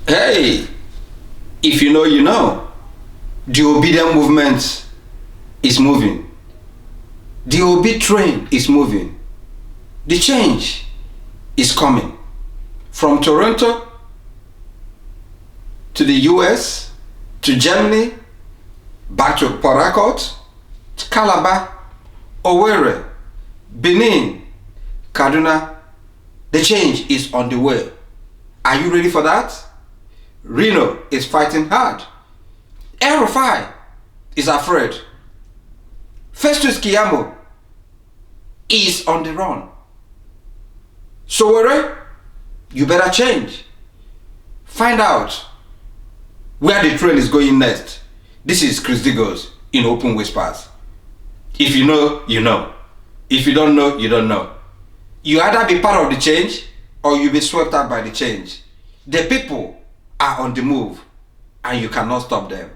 Hey, if you know, you know. The obedient movement is moving. The obi train is moving. The change is coming. From Toronto to the US, to Germany, back to PORTHARCOURT, to CALABAR, Owerri, Benin, Kaduna. The change is on the way. Are you ready for that? Reno is fighting hard. El-Rufai is afraid. Festus Keyamo is on the run. So Owerri, you better change. Find out where the train is going next. This is Chris Digos in Open Whispers. If you know, you know. If you don't know, you don't know. You either be part of the change or you be swept out by the change. The people are on the move and you cannot stop them.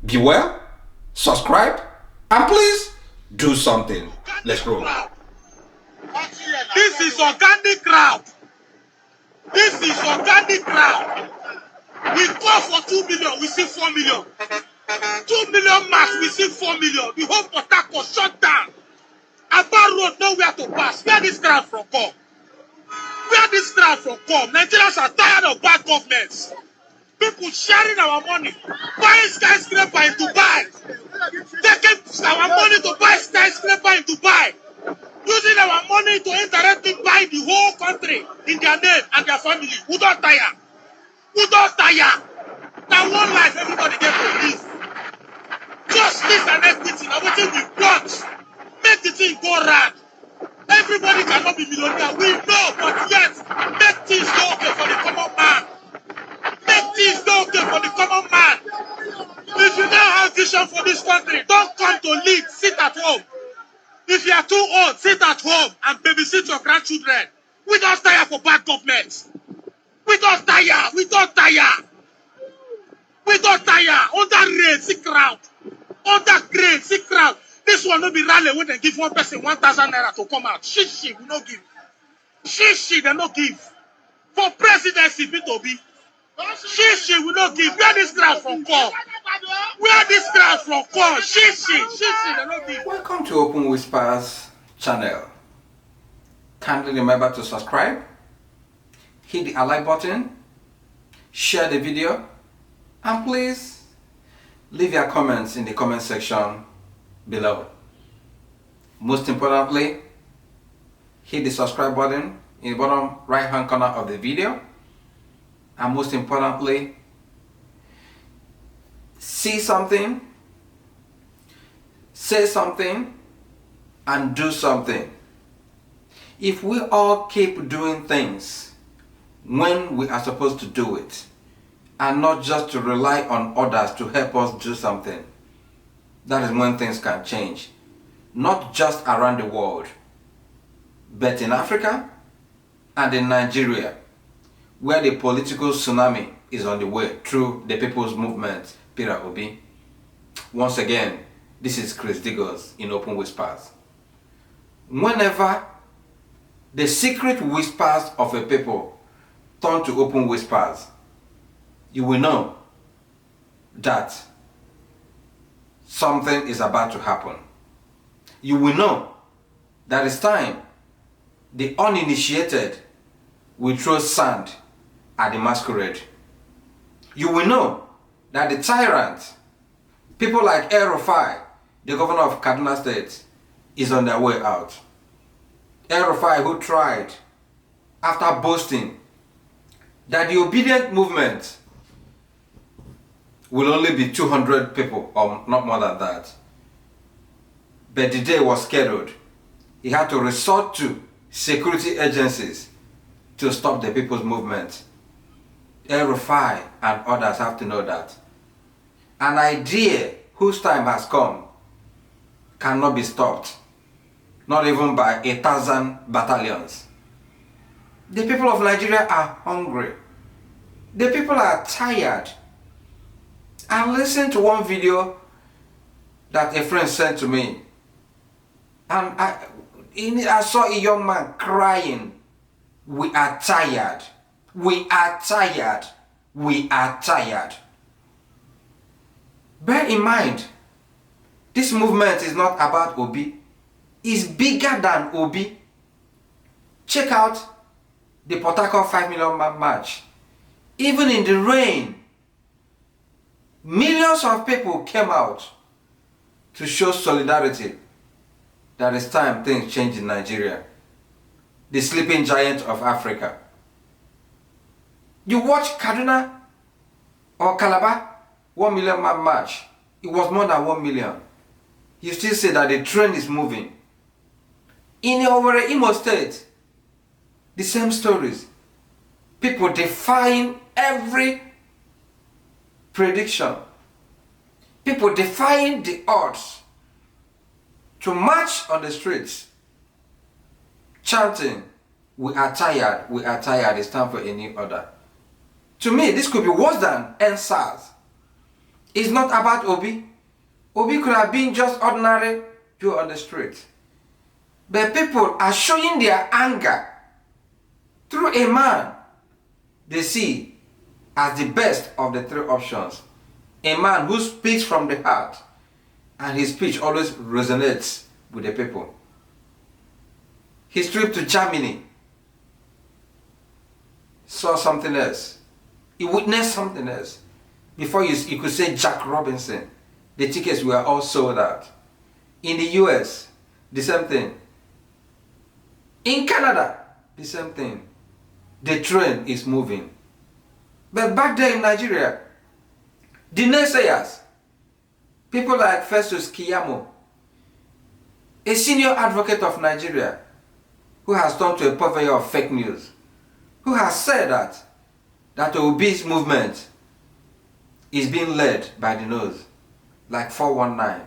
Be well, subscribe, and please do something. Let's roll. This is organic crowd. This is organic crowd. We call for 2 million, we see 4 million. 2 million mass, we see 4 million. The whole PORTHARCOURT shut down. Aba road nowhere to pass. Where this crowd from come? Where this crowd from come? Nigerians are tired of bad governments. People sharing our money, buying skyscraper in Dubai, taking our money to buy skyscraper in Dubai, using our money to indirectly buy the whole country in their name and their family. Who don't tire? Who don't tire? Now one life everybody get to live. Justice and equity, now what we want. Make the thing go round. Everybody cannot be millionaire. We know, but yet make things go okay for the common man. Make things go okay for the common man. If you don't have vision for this country, don't come to lead. Sit at home. If you are too old, sit at home and babysit your grandchildren. We don't tire for bad government. We don't tire. We don't tire. We don't tire. Under rain, sick crowd. Under grain, sick crowd. This one no be rally when they give one person 1,000 naira to come out. Shishi, we no give. Shishi, they no give. For presidency, B2B. Shishi, we no give. Where this crowd from come? Where this crowd from come? Shishi, they no give. Welcome to Open Whispers channel. Kindly remember to subscribe, hit the like button, share the video, and please leave your comments in the comment section below. Most importantly, hit the subscribe button in the bottom right hand corner of the video, and most importantly, see something, say something, and do something. If we all keep doing things when we are supposed to do it, and not just to rely on others to help us do something, that is when things can change. Not just around the world, but in Africa and in Nigeria, where the political tsunami is on the way through the People's Movement, Peter Obi. Once again, this is Chris Digos in Open Whispers. Whenever the secret whispers of a people turn to open whispers, you will know that something is about to happen. You will know that it's time the uninitiated will throw sand at the masquerade. You will know that the tyrant, people like El-Rufai, the governor of Kaduna State, is on their way out. El-Rufai, who tried, after boasting that the obedient movement will only be 200 people, or not more than that. But the day was scheduled. He had to resort to security agencies to stop the People's Movement. El-Rufai and others have to know that an idea whose time has come cannot be stopped, not even by 1,000 battalions. The people of Nigeria are hungry. The people are tired. I listened to one video that a friend sent to me, and I saw a young man crying. We are tired. We are tired. we are tired. Bear in mind, this movement is not about Obi. It's bigger than Obi. Check out the PORTHARCOURT 5 million man march. Even in the rain, millions of people came out to show solidarity that it's time things change in Nigeria, the sleeping giant of Africa. You watch Kaduna or Calabar, 1 million man march. It was more than 1 million. You still say that the trend is moving. In Owerri, Imo State, the same stories. People defying every prediction. People defying the odds to march on the streets, chanting, we are tired, it's time for a new order. To me, this could be worse than NSAS. It's not about Obi. Obi could have been just ordinary Joe on the street. But people are showing their anger through a man they see as the best of the three options. A man who speaks from the heart, and his speech always resonates with the people. His trip to Germany saw something else. He witnessed something else. Before you could say Jack Robinson, the tickets were all sold out. In the US, the same thing. In Canada, the same thing. The train is moving. But back there in Nigeria, the naysayers, people like Festus Keyamo, a senior advocate of Nigeria, who has turned to a purveyor of fake news, who has said that Obi's movement is being led by the nose, like 419,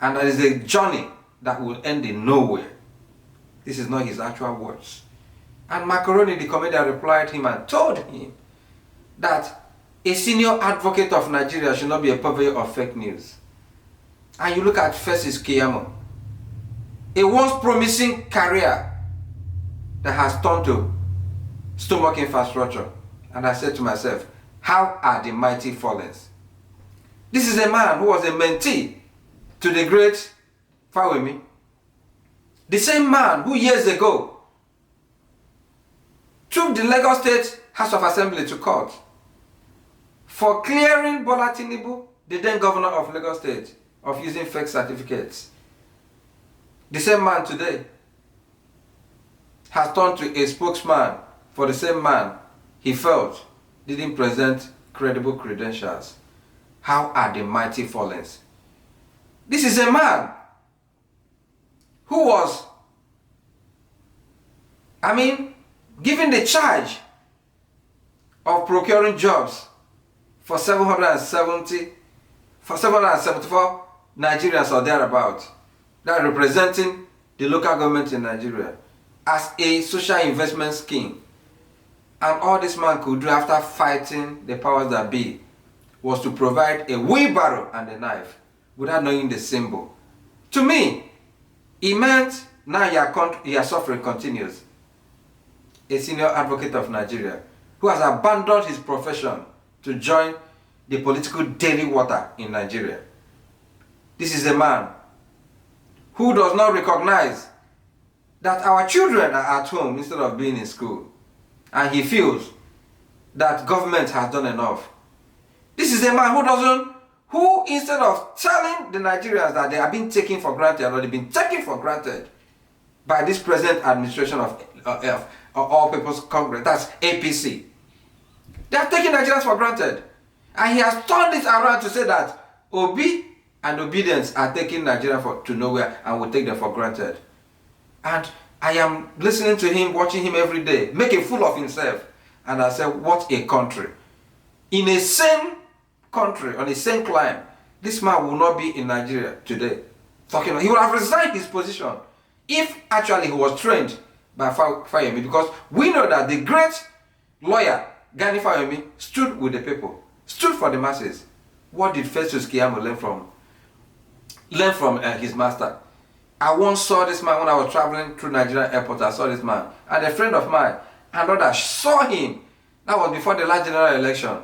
and that is a journey that will end in nowhere. This is not his actual words. And Macaroni, the comedian, replied him and told him that a senior advocate of Nigeria should not be a purveyor of fake news. And you look at Festus Keyamo, a once promising career that has turned to stomach infrastructure. And I said to myself, how are the mighty fallen? This is a man who was a mentee to the great Fawemi. The same man who years ago took the Lagos State House of Assembly to court for clearing Bola Tinubu, the then governor of Lagos State, of using fake certificates. The same man today has turned to a spokesman for the same man he felt didn't present credible credentials. How are the mighty fallen? This is a man who was, given the charge of procuring jobs for 774 Nigerians or thereabout, that representing the local government in Nigeria, as a social investment scheme. And all this man could do after fighting the powers that be was to provide a wheelbarrow and a knife without knowing the symbol. To me, it meant now your suffering continues. A senior advocate of Nigeria who has abandoned his profession to join the political daily water in Nigeria. This is a man who does not recognize that our children are at home instead of being in school. And he feels that government has done enough. This is a man who instead of telling the Nigerians that they are being taken for granted, or they've been taken for granted by this present administration of All People's Congress, that's APC. They are taking Nigerians for granted. And he has turned this around to say that Obi and obedience are taking Nigeria to nowhere and will take them for granted. And I am listening to him, watching him every day, make a fool of himself. And I said, what a country. In a same country, on the same climb, this man will not be in Nigeria today. He would have resigned his position if actually he was trained by Fayemi, because we know that the great lawyer, Gani Fayemi, stood with the people, stood for the masses. What did Festus Keyamo learn from his master? I once saw this man when I was traveling through Nigerian airport. I saw this man, and a friend of mine, another, saw him That was before the last general election.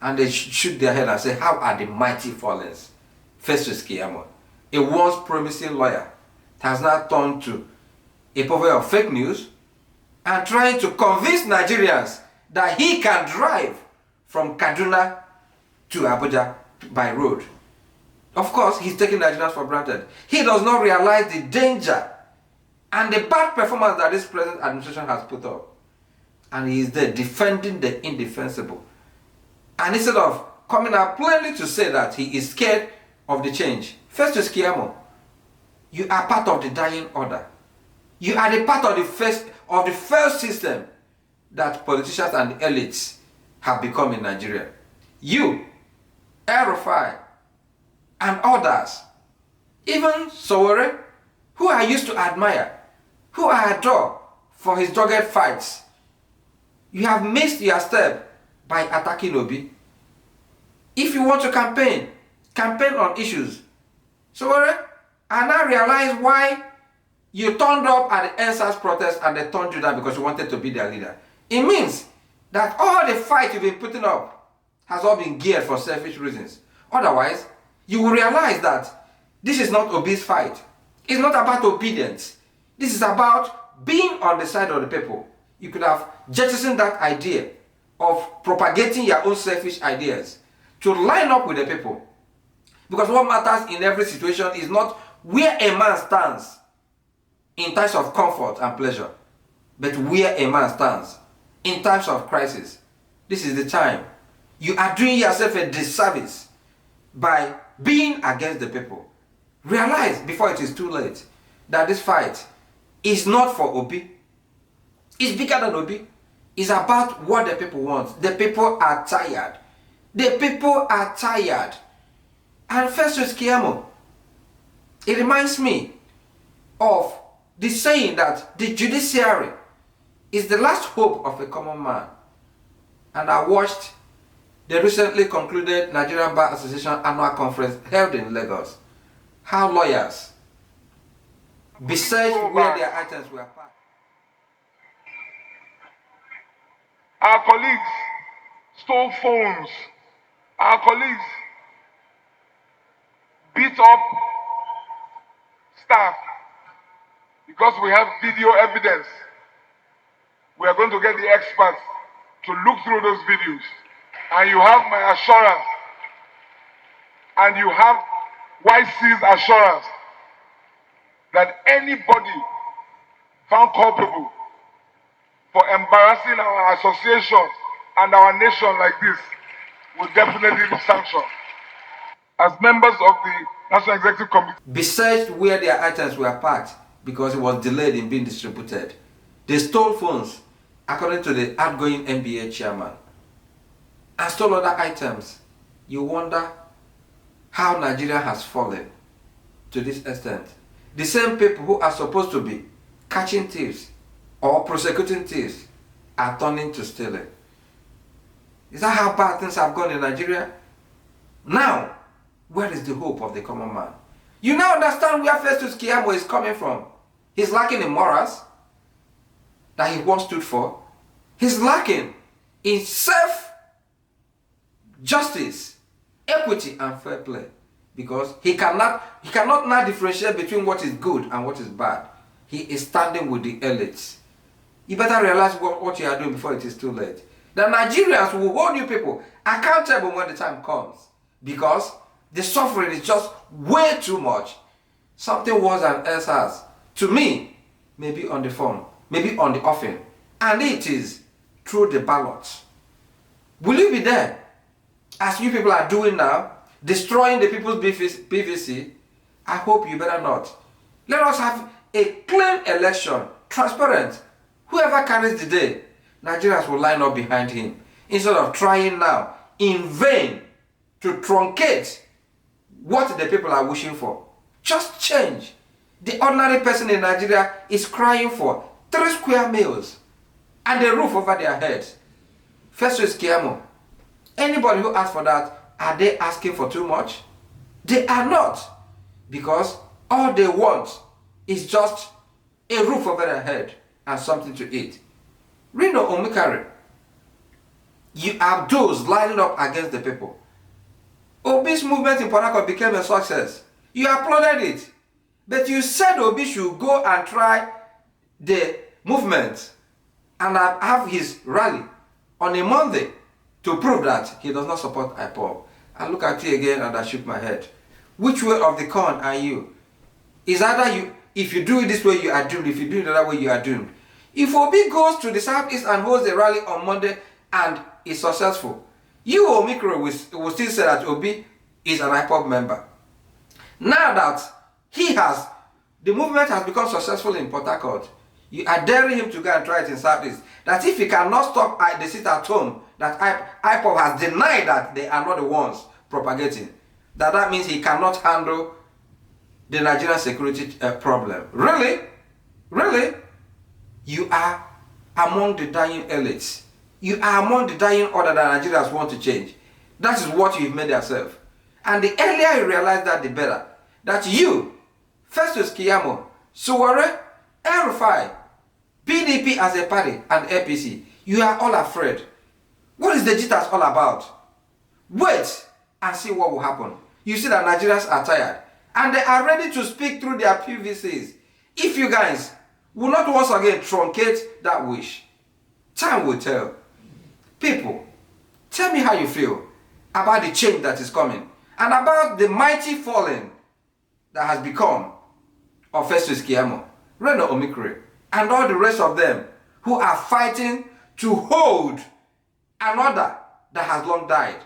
And they shook their head and said, how are the mighty fallen? Festus Keyamo, a once promising lawyer, has now turned to a prophet of fake news and trying to convince Nigerians that he can drive from Kaduna to Abuja by road. Of course, he's taking Nigerians for granted. He does not realize the danger and the bad performance that this present administration has put up. And he is there defending the indefensible. And instead of coming out plainly to say that he is scared of the change, Festus Keyamo, you are part of the dying order. You are the part of the first system that politicians and elites have become in Nigeria. You, El-Rufai, and others, even Sowore, who I used to admire, who I adore for his dogged fights, you have missed your step by attacking Obi. If you want to campaign on issues. Sowore, I now realize why you turned up at the NSAS protest and they turned you down because you wanted to be their leader. It means that all the fight you've been putting up has all been geared for selfish reasons. Otherwise, you will realize that this is not Obi's fight. It's not about obedience. This is about being on the side of the people. You could have jettisoned that idea of propagating your own selfish ideas to line up with the people. Because what matters in every situation is not where a man stands in times of comfort and pleasure, but where a man stands in times of crisis. This is the time. You are doing yourself a disservice by being against the people. Realize before it is too late that this fight is not for Obi. It's bigger than Obi. It's about what the people want. The people are tired. The people are tired. And Festus Keyamo, it reminds me of the saying that the judiciary is the last hope of a common man. And I watched the recently concluded Nigerian Bar Association annual conference held in Lagos. How lawyers besieged where their items were parked. Our colleagues stole phones. Our colleagues beat up staff because we have video evidence. We are going to get the experts to look through those videos. And you have my assurance, and you have YC's assurance that anybody found culpable for embarrassing our association and our nation like this will definitely be sanctioned. As members of the National Executive Committee, besieged where their items were parked because it was delayed in being distributed. They stole phones, according to the outgoing NBA chairman, and stole other items. You wonder how Nigeria has fallen to this extent. The same people who are supposed to be catching thieves or prosecuting thieves are turning to stealing. Is that how bad things have gone in Nigeria? Now, where is the hope of the common man? You now understand where Festus Keyamo is coming from. He's lacking in morals that he once stood for. He's lacking in self-justice, equity, and fair play. Because he cannot now differentiate between what is good and what is bad. He is standing with the elites. You better realize what you are doing before it is too late. The Nigerians will hold you people accountable when the time comes. Because the suffering is just way too much. Something worse than else has. To me, maybe on the phone, maybe on the offing. And it is through the ballots. Will you be there? As you people are doing now, destroying the people's PVC? I hope you better not. Let us have a clean election, transparent. Whoever carries the day, Nigerians will line up behind him. Instead of trying now, in vain, to truncate what the people are wishing for. Just change. The ordinary person in Nigeria is crying for 3 square meals and a roof over their heads. Festus Keyamo, anybody who asks for that, are they asking for too much? They are not. Because all they want is just a roof over their head and something to eat. Reno Omikari, you have those lining up against the people. Obi's movement in Port Harcourt became a success. You applauded it. But you said Obi should go and try the movement and have his rally on a Monday to prove that he does not support IPOB. I look at you again and I shook my head. Which way of the corn are you? Is either you, if you do it this way, you are doomed. If you do it the other way, you are doomed. If Obi goes to the southeast and holds a rally on Monday and is successful, you, Omicron, will still say that Obi is an IPOB member. Now that the movement has become successful in Port Harcourt, you are daring him to go and try it in southeast. That if he cannot stop the sit at home, that IPOB has denied that they are not the ones propagating, that means he cannot handle the Nigerian security problem. Really? Really? You are among the dying elites. You are among the dying order that Nigerians want to change. That is what you've made yourself. And the earlier you realize that, the better. That you, Festus Keyamo, Suware, El-Rufai, PDP as a party, and APC, you are all afraid. What is the jitters all about? Wait and see what will happen. You see that Nigerians are tired and they are ready to speak through their PVCs. If you guys will not once again truncate that wish, time will tell. People, tell me how you feel about the change that is coming and about the mighty falling that has become of Festus Keyamo, Reno Omikre, and all the rest of them who are fighting to hold an order that has long died.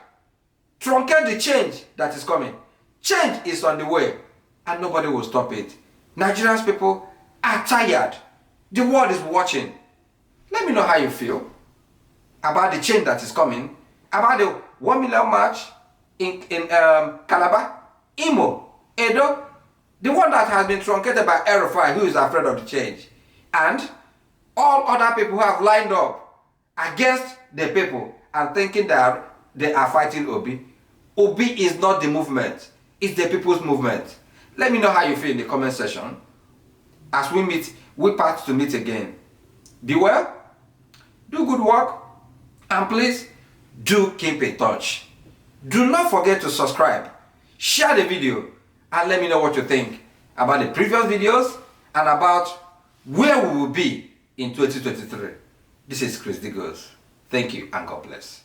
Truncate the change that is coming. Change is on the way and nobody will stop it. Nigerians people are tired. The world is watching. Let me know how you feel about the change that is coming, about the 1 million march in Calabar, Imo, Edo, the one that has been truncated by El-Rufai, who is afraid of the change, and all other people who have lined up against the people and thinking that they are fighting Obi. Obi is not the movement, it's the people's movement. Let me know how you feel in the comment section. As we part to meet again. Be well, do good work, and please do keep in touch. Do not forget to subscribe, share the video, and let me know what you think about the previous videos and about where we will be in 2023. This is Chris Digos. Thank you and God bless.